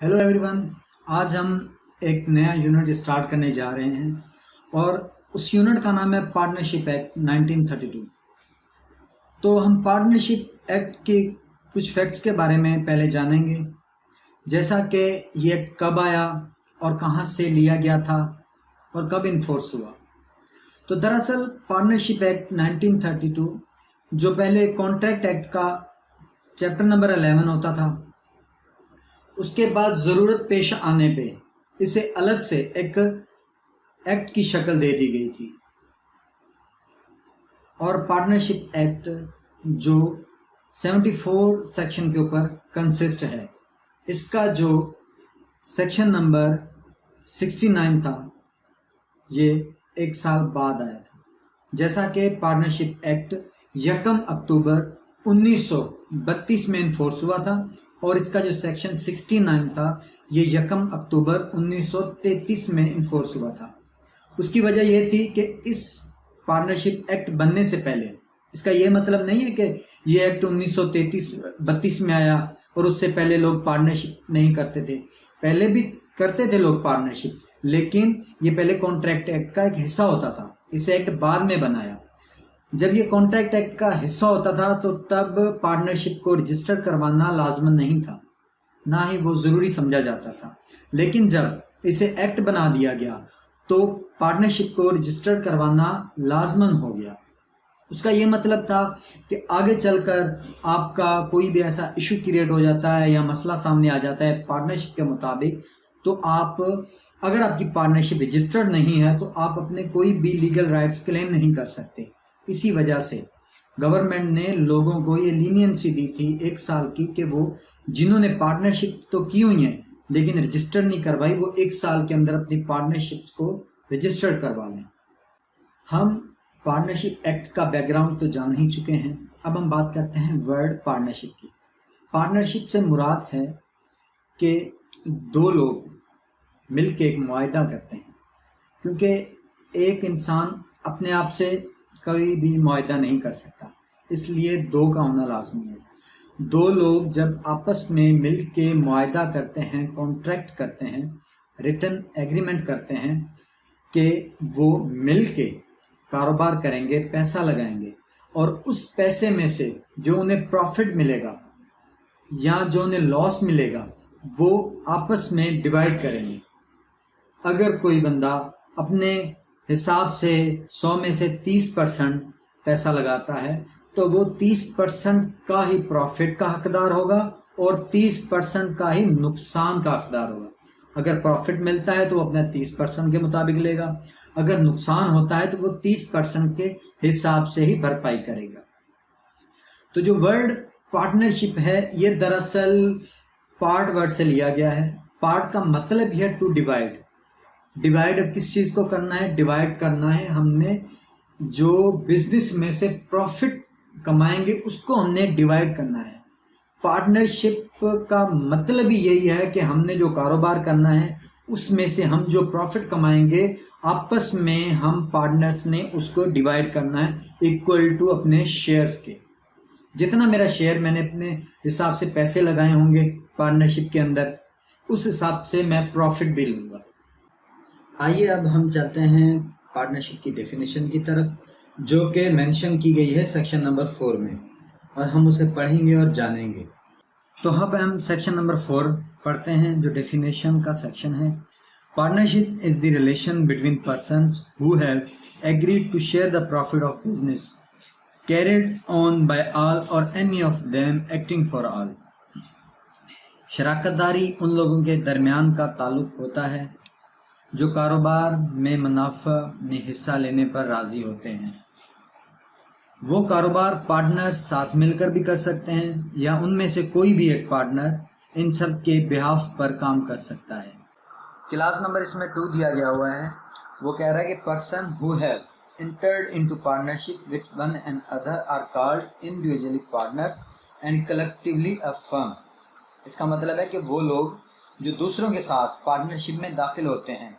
Hello everyone. आज हम एक नया यूनिट स्टार्ट करने जा रहे हैं और उस यूनिट का नाम है पार्टनरशिप एक्ट 1932। तो हम पार्टनरशिप एक्ट के कुछ फैक्ट्स के बारे में पहले जानेंगे, जैसा कि ये कब आया और कहाँ से लिया गया था और कब इन्फोर्स हुआ। तो दरअसल पार्टनरशिप एक्ट 1932 जो पहले कॉन्ट्रैक्ट एक्ट का चैप्टर नंबर 11 होता था, उसके बाद ज़रूरत पेश आने पे इसे अलग से एक एक्ट की शक्ल दे दी गई थी। और पार्टनरशिप एक्ट जो 74 सेक्शन के ऊपर कंसिस्ट है, इसका जो सेक्शन नंबर 69 था ये एक साल बाद आया था। जैसा कि पार्टनरशिप एक्ट 1 अक्टूबर 1932 में इन्फोर्स हुआ था और इसका जो सेक्शन 69 था ये 1 अक्टूबर 1933 में इन्फोर्स हुआ था। उसकी वजह यह थी कि इस पार्टनरशिप एक्ट बनने से पहले, इसका ये मतलब नहीं है कि ये एक्ट 1932 में आया और उससे पहले लोग पार्टनरशिप नहीं करते थे। पहले भी करते थे लोग पार्टनरशिप, लेकिन ये पहले कॉन्ट्रैक्ट एक्ट का एक हिस्सा होता था। इसे एक्ट बाद में बनाया। जब ये कॉन्ट्रैक्ट एक्ट का हिस्सा होता था तो तब पार्टनरशिप को रजिस्टर करवाना लाजमन नहीं था, ना ही वो ज़रूरी समझा जाता था। लेकिन जब इसे एक्ट बना दिया गया तो पार्टनरशिप को रजिस्टर करवाना लाजमन हो गया। उसका ये मतलब था कि आगे चलकर आपका कोई भी ऐसा इशू क्रिएट हो जाता है या मसला सामने आ जाता है पार्टनरशिप के मुताबिक, तो आप, अगर आपकी पार्टनरशिप रजिस्टर्ड नहीं है तो आप अपने कोई भी लीगल राइट्स क्लेम नहीं कर सकते। इसी वजह से गवर्नमेंट ने लोगों को ये लीनियंसी दी थी 1 साल की कि वो जिन्होंने पार्टनरशिप तो की हुई है लेकिन रजिस्टर नहीं करवाई, वो 1 साल के अंदर अपनी पार्टनरशिप्स को रजिस्टर्ड करवा लें। हम पार्टनरशिप एक्ट का बैकग्राउंड तो जान ही चुके हैं। अब हम बात करते हैं वर्ड पार्टनरशिप की। पार्टनरशिप से मुराद है कि 2 लोग मिलकर एक मुआहदा करते हैं, क्योंकि एक इंसान अपने आप से कोई भी मुआहदा नहीं कर सकता, इसलिए 2 का होना लाजमी है। 2 लोग जब आपस में मिल के मुआहदा करते हैं, कॉन्ट्रैक्ट करते हैं, रिटन एग्रीमेंट करते हैं कि वो मिल के कारोबार करेंगे, पैसा लगाएंगे और उस पैसे में से जो उन्हें प्रॉफिट मिलेगा या जो उन्हें लॉस मिलेगा वो आपस में डिवाइड करेंगे। अगर कोई बंदा अपने हिसाब से 100 में से 30% पैसा लगाता है तो वो 30% का ही प्रॉफिट का हकदार होगा और 30% का ही नुकसान का हकदार होगा। अगर प्रॉफिट मिलता है तो वो अपना 30% के मुताबिक लेगा, अगर नुकसान होता है तो वो 30% के हिसाब से ही भरपाई करेगा। तो जो वर्ड पार्टनरशिप है ये दरअसल पार्ट वर्ड से लिया गया है। पार्ट का मतलब ही है टू डिवाइड। डिवाइड अब किस चीज़ को करना है? डिवाइड करना है हमने जो बिजनेस में से प्रॉफिट कमाएंगे उसको हमने डिवाइड करना है। पार्टनरशिप का मतलब ही यही है कि हमने जो कारोबार करना है उसमें से हम जो प्रॉफिट कमाएंगे आपस में हम पार्टनर्स ने उसको डिवाइड करना है इक्वल टू अपने शेयर्स के। जितना मेरा शेयर, मैंने अपने हिसाब से पैसे लगाए होंगे पार्टनरशिप के अंदर, उस हिसाब से मैं प्रॉफिट भी लूँगा। आइए अब हम चलते हैं पार्टनरशिप की डेफिनेशन की तरफ, जो कि मेंशन की गई है सेक्शन नंबर 4 में, और हम उसे पढ़ेंगे और जानेंगे। तो अब हम सेक्शन नंबर 4 पढ़ते हैं, जो डेफिनेशन का सेक्शन है। Partnership is the relation between persons who have agreed to share the profit of business carried on by all or any of them acting for all. शराकतदारी उन लोगों के दरमियान का ताल्लुक होता है जो कारोबार में मुनाफा में हिस्सा लेने पर राज़ी होते हैं। वो कारोबार पार्टनर साथ मिलकर भी कर सकते हैं या उनमें से कोई भी एक पार्टनर इन सब के बिहाफ पर काम कर सकता है। क्लास नंबर इसमें 2 दिया गया हुआ है। वो कह रहा है कि person who have entered into partnership with one and other are called individually partners and collectively a firm। इसका मतलब है कि वो लोग जो दूसरों के साथ पार्टनरशिप में दाखिल होते हैं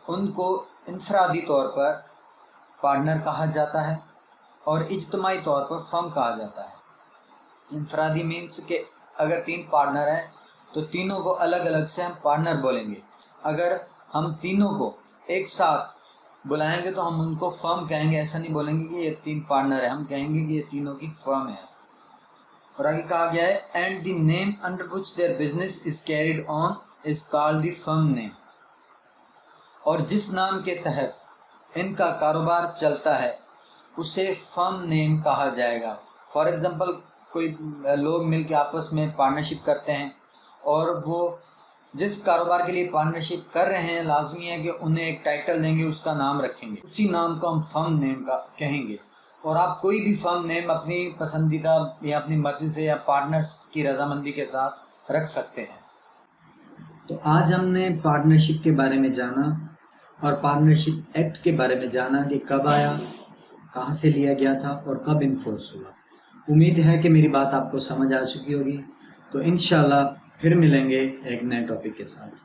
उनको इनफरादी तौर पर पार्टनर कहा जाता है और इज्तिमाई तौर पर फर्म कहा जाता है। इनफरादी मीन्स के अगर 3 पार्टनर हैं तो तीनों को अलग अलग से हम पार्टनर बोलेंगे। अगर हम तीनों को एक साथ बुलाएंगे तो हम उनको फर्म कहेंगे, ऐसा नहीं बोलेंगे कि ये 3 पार्टनर है, हम कहेंगे कि ये तीनों की फर्म है। और आगे कहा गया है and the name under which their business is carried on is called the firm name. और जिस नाम के तहत इनका कारोबार चलता है उसे फर्म नेम कहा जाएगा। फॉर एग्जांपल कोई लोग मिलकर आपस में पार्टनरशिप करते हैं और वो जिस कारोबार के लिए पार्टनरशिप कर रहे हैं लाजमी है कि उन्हें एक टाइटल देंगे, उसका नाम रखेंगे, उसी नाम को हम फर्म नेम का कहेंगे। और आप कोई भी फर्म नेम अपनी पसंदीदा या अपनी मर्जी से या पार्टनर्स की रजामंदी के साथ रख सकते हैं। तो आज हमने पार्टनरशिप के बारे में जाना और पार्टनरशिप एक्ट के बारे में जाना कि कब आया, कहाँ से लिया गया था और कब इन्फोर्स हुआ। उम्मीद है कि मेरी बात आपको समझ आ चुकी होगी। तो इंशाल्लाह फिर मिलेंगे एक नए टॉपिक के साथ।